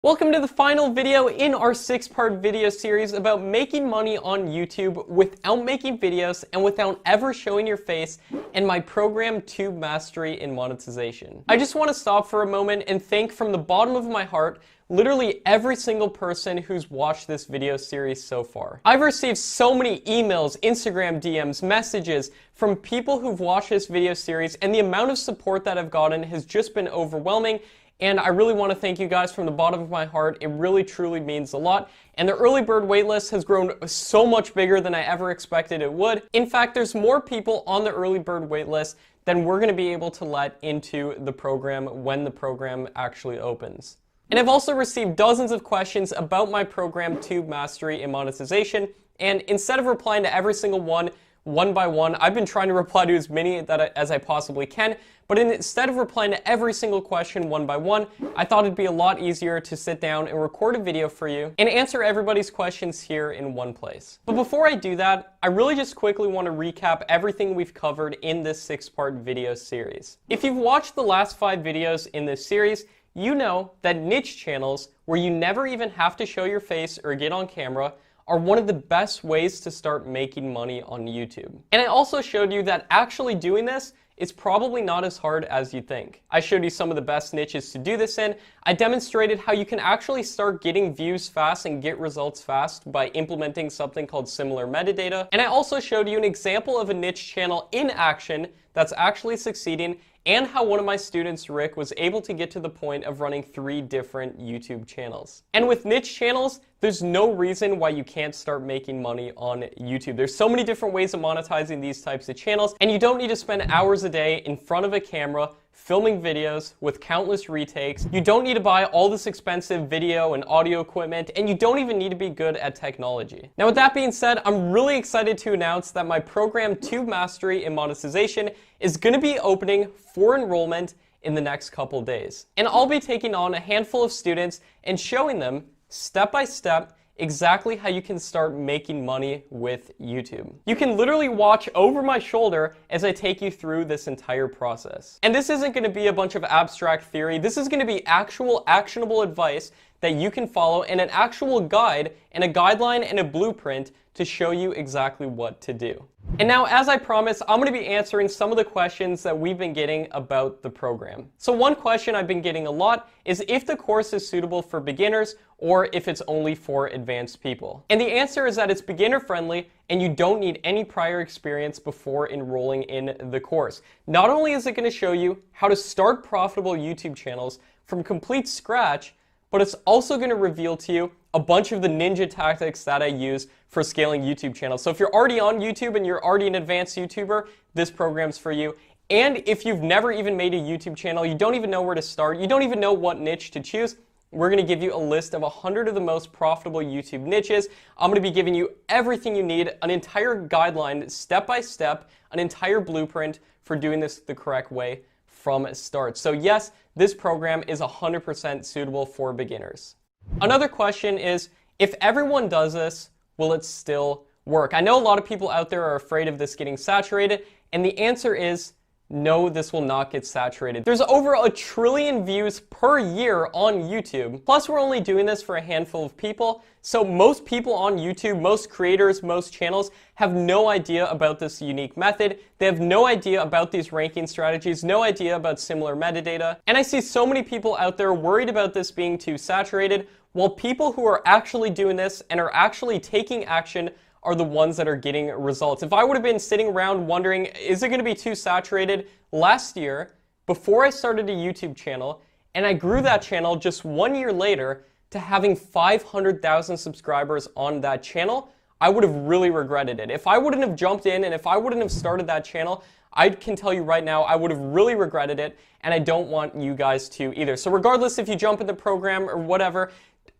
Welcome to the final video in our 6-part video series about making money on YouTube without making videos and without ever showing your face in my program Tube Mastery in Monetization. I just want to stop for a moment and thank from the bottom of my heart literally every single person who's watched this video series so far. I've received so many emails, Instagram DMs, messages from people who've watched this video series, and the amount of support that I've gotten has just been overwhelming. And I really want to thank you guys from the bottom of my heart. It really, truly means a lot. And the early bird waitlist has grown so much bigger than I ever expected it would. In fact, there's more people on the early bird waitlist than we're going to be able to let into the program when the program actually opens. And I've also received dozens of questions about my program Tube Mastery in Monetization. And instead of replying to every single one by one, I've been trying to reply to as many as I possibly can. But instead of replying to every single question one by one, I thought it'd be a lot easier to sit down and record a video for you and answer everybody's questions here in one place. But before I do that, I really just quickly want to recap everything we've covered in this 6-part video series. If you've watched the last 5 videos in this series, you know that niche channels, where you never even have to show your face or get on camera, are one of the best ways to start making money on YouTube. And I also showed you that actually doing this is probably not as hard as you think. I showed you some of the best niches to do this in. I demonstrated how you can actually start getting views fast and get results fast by implementing something called similar metadata. And I also showed you an example of a niche channel in action that's actually succeeding, and how one of my students, Rick, was able to get to the point of running 3 different YouTube channels. And with niche channels, there's no reason why you can't start making money on YouTube. There's so many different ways of monetizing these types of channels, and you don't need to spend hours a day in front of a camera filming videos with countless retakes. You don't need to buy all this expensive video and audio equipment, and you don't even need to be good at technology. Now, with that being said, I'm really excited to announce that my program Tube Mastery in Monetization is going to be opening for enrollment in the next couple days. And I'll be taking on a handful of students and showing them step by step exactly how you can start making money with YouTube. You can literally watch over my shoulder as I take you through this entire process. And this isn't going to be a bunch of abstract theory. This is going to be actual actionable advice that you can follow, and an actual guide and a guideline and a blueprint to show you exactly what to do. And now, as I promised, I'm going to be answering some of the questions that we've been getting about the program. So one question I've been getting a lot is if the course is suitable for beginners or if it's only for advanced people. And the answer is that it's beginner friendly and you don't need any prior experience before enrolling in the course. Not only is it going to show you how to start profitable YouTube channels from complete scratch, but it's also going to reveal to you a bunch of the ninja tactics that I use for scaling YouTube channels. So if you're already on YouTube and you're already an advanced YouTuber, this program's for you. And if you've never even made a YouTube channel, you don't even know where to start, you don't even know what niche to choose, we're going to give you a list of 100 of the most profitable YouTube niches. I'm going to be giving you everything you need, an entire guideline, step by step, an entire blueprint for doing this the correct way from start. So yes, this program is 100% suitable for beginners. Another question is, if everyone does this, will it still work? I know a lot of people out there are afraid of this getting saturated, and the answer is no, this will not get saturated. There's over 1 trillion views per year on YouTube. Plus, we're only doing this for a handful of people. So most people on YouTube, most creators, most channels have no idea about this unique method. They have no idea about these ranking strategies, no idea about similar metadata. And I see so many people out there worried about this being too saturated, while people who are actually doing this and are actually taking action are the ones that are getting results. If I would have been sitting around wondering, is it going to be too saturated last year, before I started a YouTube channel, and I grew that channel just 1 year later to having 500,000 subscribers on that channel, I would have really regretted it. If I wouldn't have jumped in and if I wouldn't have started that channel, I can tell you right now, I would have really regretted it, and I don't want you guys to either. So regardless if you jump in the program or whatever,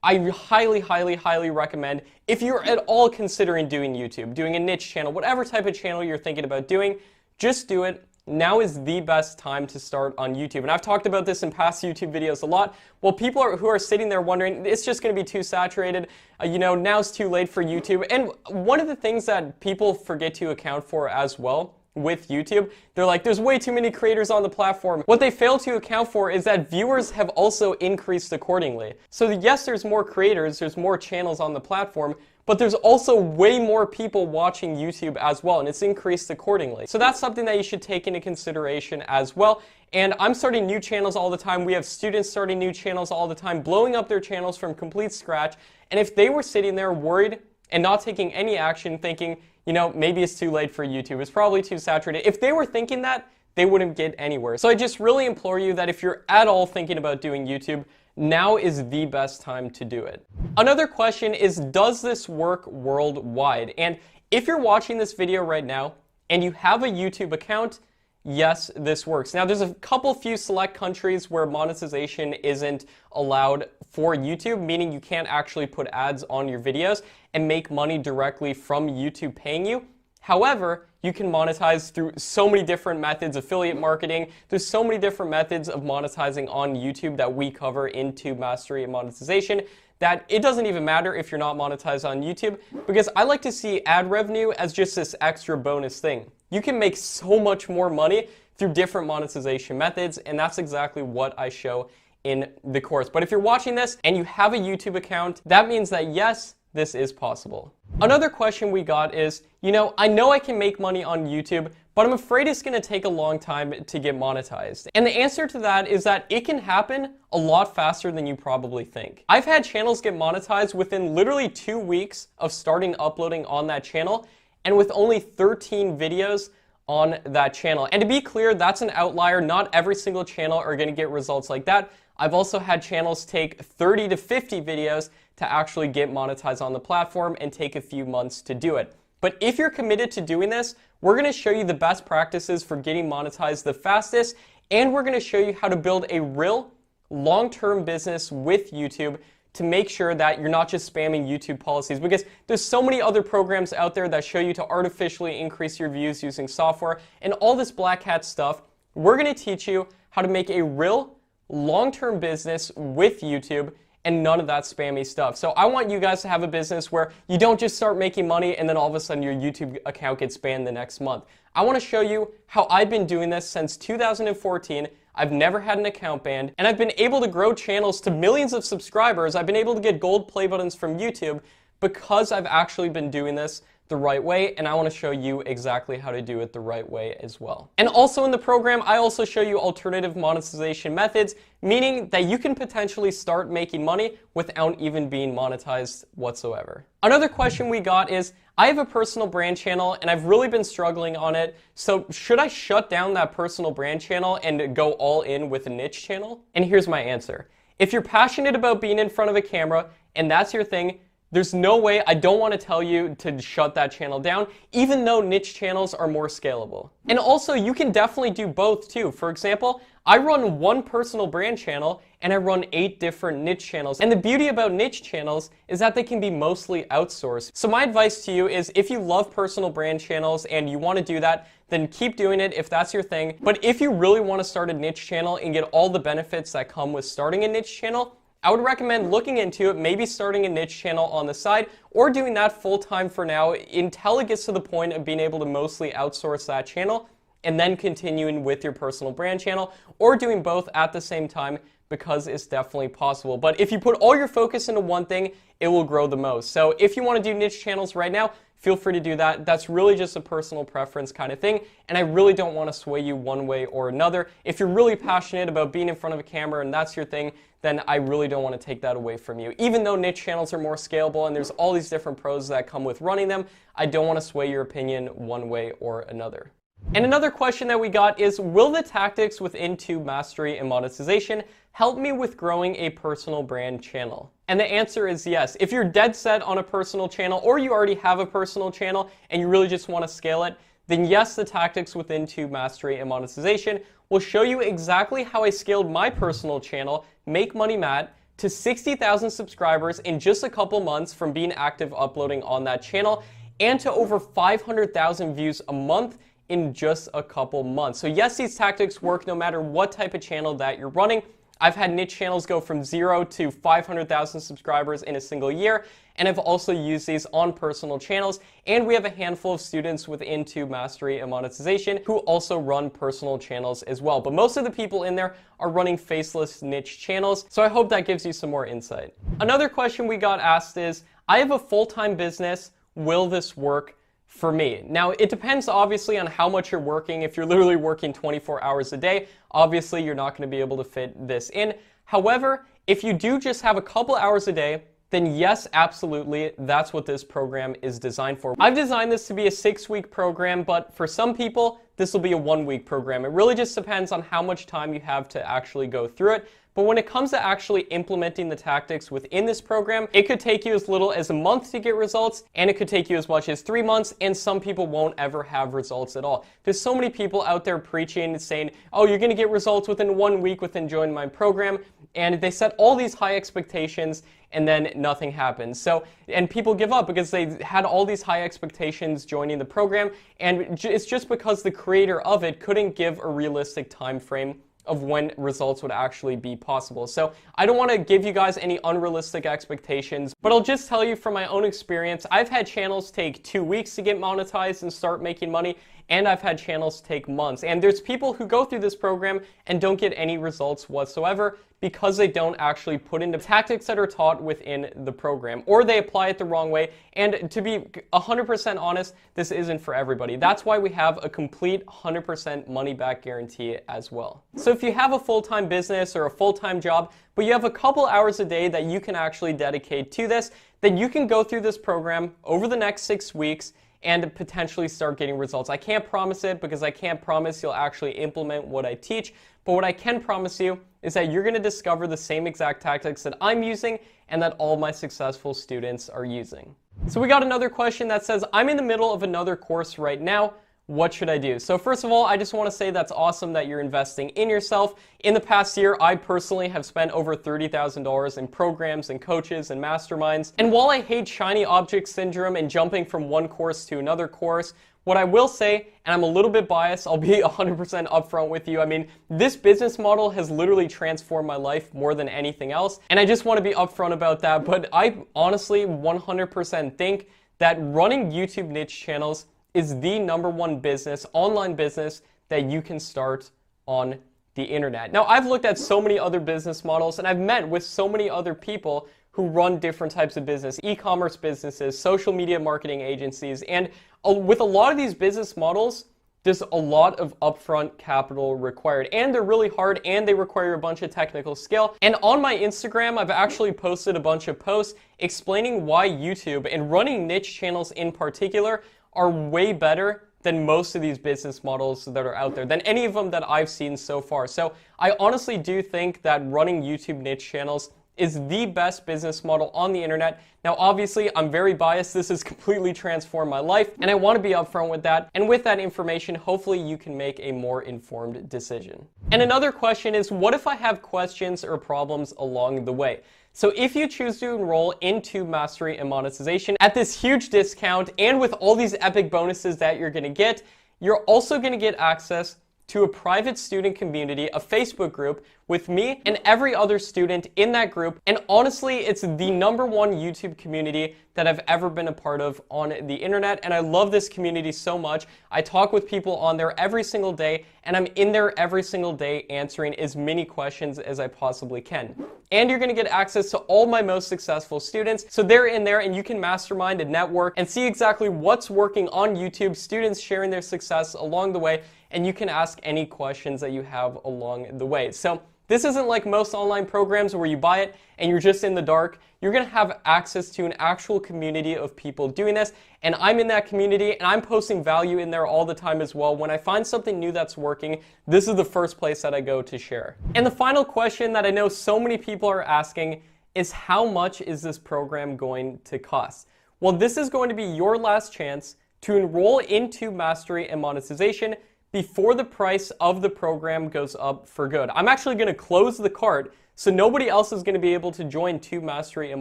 I highly, highly, highly recommend, if you're at all considering doing YouTube, doing a niche channel, whatever type of channel you're thinking about doing, just do it. Now is the best time to start on YouTube. And I've talked about this in past YouTube videos a lot. Well, people who are sitting there wondering, it's just going to be too saturated, now's too late for YouTube. And one of the things that people forget to account for as well with YouTube. They're like, there's way too many creators on the platform. What they fail to account for is that viewers have also increased accordingly. So yes, there's more creators, there's more channels on the platform, but there's also way more people watching YouTube as well, and it's increased accordingly. So that's something that you should take into consideration as well. And I'm starting new channels all the time. We have students starting new channels all the time, blowing up their channels from complete scratch. And if they were sitting there worried and not taking any action, thinking, you know, maybe it's too late for YouTube, it's probably too saturated, if they were thinking that, they wouldn't get anywhere. So I just really implore you that if you're at all thinking about doing YouTube, now is the best time to do it. Another question is, does this work worldwide? And if you're watching this video right now and you have a YouTube account, yes, this works. Now, there's a few select countries where monetization isn't allowed for YouTube, meaning you can't actually put ads on your videos and make money directly from YouTube paying you. However, you can monetize through so many different methods, affiliate marketing. There's so many different methods of monetizing on YouTube that we cover in Tube Mastery and Monetization that it doesn't even matter if you're not monetized on YouTube, because I like to see ad revenue as just this extra bonus thing. You can make so much more money through different monetization methods, and that's exactly what I show in the course. But if you're watching this and you have a YouTube account, that means that yes, this is possible. Another question we got is, you know I can make money on YouTube, but I'm afraid it's going to take a long time to get monetized. And the answer to that is that it can happen a lot faster than you probably think. I've had channels get monetized within literally 2 weeks of starting uploading on that channel, and with only 13 videos on that channel. And to be clear, that's an outlier. Not every single channel are going to get results like that. I've also had channels take 30 to 50 videos to actually get monetized on the platform and take a few months to do it. But if you're committed to doing this, we're going to show you the best practices for getting monetized the fastest, and we're going to show you how to build a real long-term business with YouTube to make sure that you're not just spamming YouTube policies, because there's so many other programs out there that show you to artificially increase your views using software and all this black hat stuff. We're going to teach you how to make a real long-term business with YouTube and none of that spammy stuff. So I want you guys to have a business where you don't just start making money and then all of a sudden your YouTube account gets banned the next month. I want to show you how I've been doing this since 2014. I've never had an account banned, and I've been able to grow channels to millions of subscribers. I've been able to get gold play buttons from YouTube because I've actually been doing this the right way, and I want to show you exactly how to do it the right way as well. And also in the program, I also show you alternative monetization methods, meaning that you can potentially start making money without even being monetized whatsoever. Another question we got is, I have a personal brand channel and I've really been struggling on it, so should I shut down that personal brand channel and go all in with a niche channel? And here's my answer. If you're passionate about being in front of a camera and that's your thing, there's no way, I don't want to tell you to shut that channel down, even though niche channels are more scalable. And also, you can definitely do both too. For example, I run one personal brand channel and I run 8 different niche channels. And the beauty about niche channels is that they can be mostly outsourced. So my advice to you is, if you love personal brand channels and you want to do that, then keep doing it if that's your thing. But if you really want to start a niche channel and get all the benefits that come with starting a niche channel, I would recommend looking into it, maybe starting a niche channel on the side, or doing that full-time for now until it gets to the point of being able to mostly outsource that channel, and then continuing with your personal brand channel, or doing both at the same time, because it's definitely possible. But if you put all your focus into one thing, it will grow the most. So if you want to do niche channels right now, feel free to do that. That's really just a personal preference kind of thing, and I really don't want to sway you one way or another. If you're really passionate about being in front of a camera and that's your thing, then I really don't want to take that away from you. Even though niche channels are more scalable and there's all these different pros that come with running them, I don't want to sway your opinion one way or another. And another question that we got is, will the tactics within Tube Mastery and Monetization help me with growing a personal brand channel? And the answer is yes. If you're dead set on a personal channel, or you already have a personal channel and you really just want to scale it, then yes, the tactics within Tube Mastery and Monetization will show you exactly how I scaled my personal channel, Make Money Matt, to 60,000 subscribers in just a couple months from being active uploading on that channel, and to over 500,000 views a month in just a couple months. So yes, these tactics work no matter what type of channel that you're running. I've had niche channels go from 0 to 500,000 subscribers in a single year, and I've also used these on personal channels, and we have a handful of students within Tube Mastery and Monetization who also run personal channels as well. But most of the people in there are running faceless niche channels, so I hope that gives you some more insight. Another question we got asked is, I have a full-time business, will this work for me? Now, it depends obviously on how much you're working. If you're literally working 24 hours a day, obviously you're not going to be able to fit this in. However, if you do just have a couple hours a day, then yes, absolutely, that's what this program is designed for. I've designed this to be a 6-week program, but for some people, this will be a 1-week program. It really just depends on how much time you have to actually go through it. But when it comes to actually implementing the tactics within this program, it could take you as little as a month to get results, and it could take you as much as 3 months, and some people won't ever have results at all. There's so many people out there preaching and saying, oh, you're gonna get results within 1 week within joining my program, and they set all these high expectations, and then nothing happens. So, and people give up because they had all these high expectations joining the program, and it's just because the creator of it couldn't give a realistic time frame of when results would actually be possible. So I don't want to give you guys any unrealistic expectations, but I'll just tell you from my own experience, I've had channels take 2 weeks to get monetized and start making money, and I've had channels take months. And there's people who go through this program and don't get any results whatsoever because they don't actually put into tactics that are taught within the program, or they apply it the wrong way. And to be 100% honest, this isn't for everybody. That's why we have a complete 100% money back guarantee as well. So if you have a full-time business or a full-time job, but you have a couple hours a day that you can actually dedicate to this, then you can go through this program over the next 6 weeks and potentially start getting results. I can't promise it because I can't promise you'll actually implement what I teach, but what I can promise you is that you're going to discover the same exact tactics that I'm using and that all my successful students are using. So we got another question that says, I'm in the middle of another course right now. What should I do? So first of all, I just want to say that's awesome that you're investing in yourself. In the past year, I personally have spent over $30,000 in programs and coaches and masterminds. And while I hate shiny object syndrome and jumping from one course to another course, what I will say, and I'm a little bit biased, I'll be 100% upfront with you. I mean, this business model has literally transformed my life more than anything else. And I just want to be upfront about that. But I honestly 100% think that running YouTube niche channels is the #1 business, online business, that you can start on the internet. Now, I've looked at so many other business models, and I've met with so many other people who run different types of business, e-commerce businesses, social media marketing agencies, and with a lot of these business models, there's a lot of upfront capital required, and they're really hard, and they require a bunch of technical skill. And on my Instagram, I've actually posted a bunch of posts explaining why YouTube and running niche channels in particular are way better than most of these business models that are out there, than any of them that I've seen so far. So I honestly do think that running YouTube niche channels is the best business model on the internet. Now, obviously, I'm very biased. This has completely transformed my life, and I want to be upfront with that. And with that information, hopefully you can make a more informed decision. And another question is, what if I have questions or problems along the way? So if you choose to enroll in Tube Mastery and Monetization at this huge discount, and with all these epic bonuses that you're going to get, you're also going to get access to a private student community, a Facebook group with me and every other student in that group. And honestly, it's the #1 YouTube community that I've ever been a part of on the internet. And I love this community so much. I talk with people on there every single day, and I'm in there every single day answering as many questions as I possibly can. And you're gonna get access to all my most successful students. So they're in there, and you can mastermind and network and see exactly what's working on YouTube, students sharing their success along the way, and you can ask any questions that you have along the way. So this isn't like most online programs where you buy it and you're just in the dark. You're gonna have access to an actual community of people doing this, and I'm in that community, and I'm posting value in there all the time as well. When I find something new that's working, this is the first place that I go to share. And the final question that I know so many people are asking is, how much is this program going to cost? Well, this is going to be your last chance to enroll in Tube Mastery and Monetization before the price of the program goes up for good. I'm actually going to close the cart so nobody else is going to be able to join Tube Mastery and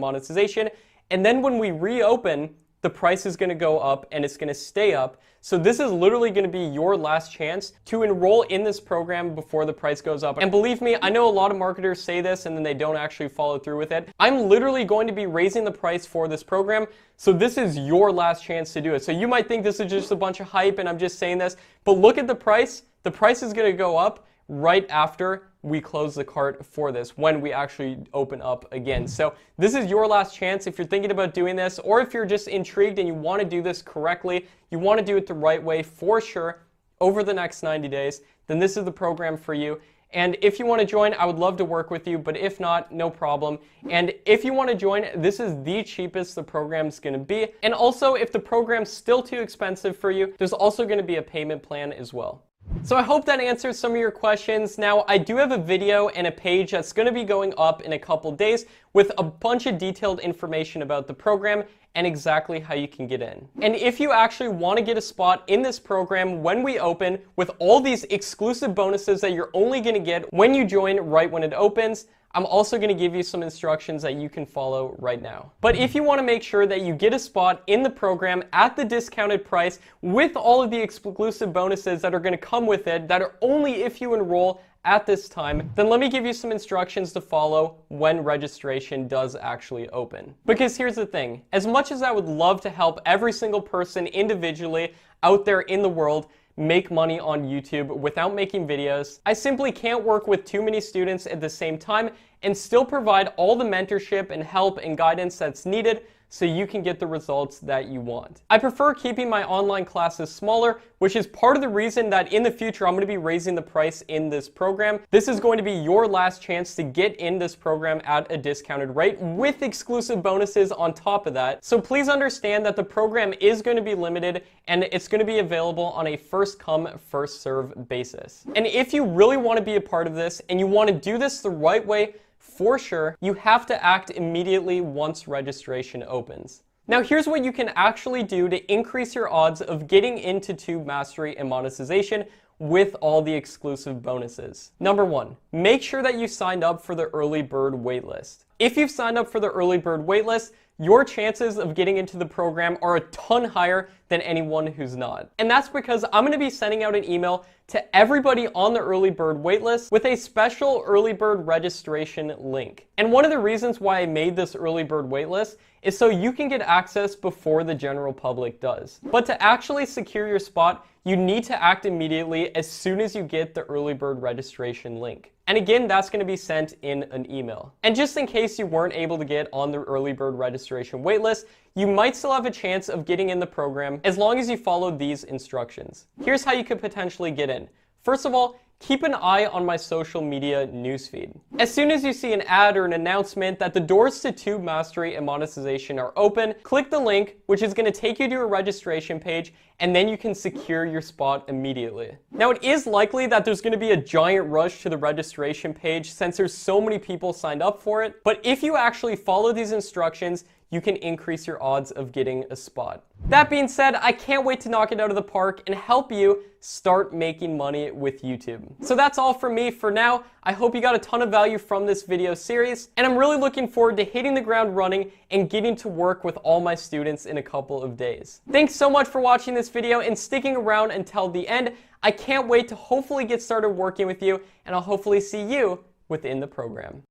Monetization. And then when we reopen, the price is going to go up and it's going to stay up. So this is literally going to be your last chance to enroll in this program before the price goes up. And believe me, I know a lot of marketers say this and then they don't actually follow through with it. I'm literally going to be raising the price for this program. So this is your last chance to do it. So you might think this is just a bunch of hype and I'm just saying this, but look at the price. The price is going to go up right after we close the cart for this, when we actually open up again. So this is your last chance if you're thinking about doing this, or if you're just intrigued and you want to do this correctly, you want to do it the right way for sure over the next 90 days, then this is the program for you. And if you want to join, I would love to work with you, but if not, no problem. And if you want to join, this is the cheapest the program's going to be. And also, if the program's still too expensive for you, there's also going to be a payment plan as well. So I hope that answers some of your questions. Now, I do have a video and a page that's going to be going up in a couple days with a bunch of detailed information about the program and exactly how you can get in. And if you actually want to get a spot in this program when we open with all these exclusive bonuses that you're only going to get when you join right when it opens, I'm also going to give you some instructions that you can follow right now. But if you want to make sure that you get a spot in the program at the discounted price with all of the exclusive bonuses that are going to come with it, that are only if you enroll at this time, then let me give you some instructions to follow when registration does actually open. Because here's the thing, as much as I would love to help every single person individually out there in the world make money on YouTube without making videos, I simply can't work with too many students at the same time and still provide all the mentorship and help and guidance that's needed so you can get the results that you want. I prefer keeping my online classes smaller, which is part of the reason that in the future I'm going to be raising the price in this program. This is going to be your last chance to get in this program at a discounted rate with exclusive bonuses on top of that. So please understand that the program is going to be limited and it's going to be available on a first come, first serve basis. And if you really want to be a part of this and you want to do this the right way, for sure, you have to act immediately once registration opens. Now here's what you can actually do to increase your odds of getting into Tube Mastery and monetization with all the exclusive bonuses. Number one, make sure that you signed up for the early bird waitlist. If you've signed up for the early bird waitlist, your chances of getting into the program are a ton higher than anyone who's not. And that's because I'm going to be sending out an email to everybody on the early bird waitlist with a special early bird registration link. And one of the reasons why I made this early bird waitlist is so you can get access before the general public does. But to actually secure your spot, you need to act immediately as soon as you get the early bird registration link. And again, that's going to be sent in an email. And just in case you weren't able to get on the early bird registration waitlist, you might still have a chance of getting in the program as long as you follow these instructions. Here's how you could potentially get in. First of all, keep an eye on my social media newsfeed. As soon as you see an ad or an announcement that the doors to Tube Mastery and monetization are open, click the link, which is going to take you to a registration page, and then you can secure your spot immediately. Now, it is likely that there's going to be a giant rush to the registration page since there's so many people signed up for it, but if you actually follow these instructions, you can increase your odds of getting a spot. That being said, I can't wait to knock it out of the park and help you start making money with YouTube. So that's all from me for now. I hope you got a ton of value from this video series, and I'm really looking forward to hitting the ground running and getting to work with all my students in a couple of days. Thanks so much for watching this video and sticking around until the end. I can't wait to hopefully get started working with you, and I'll hopefully see you within the program.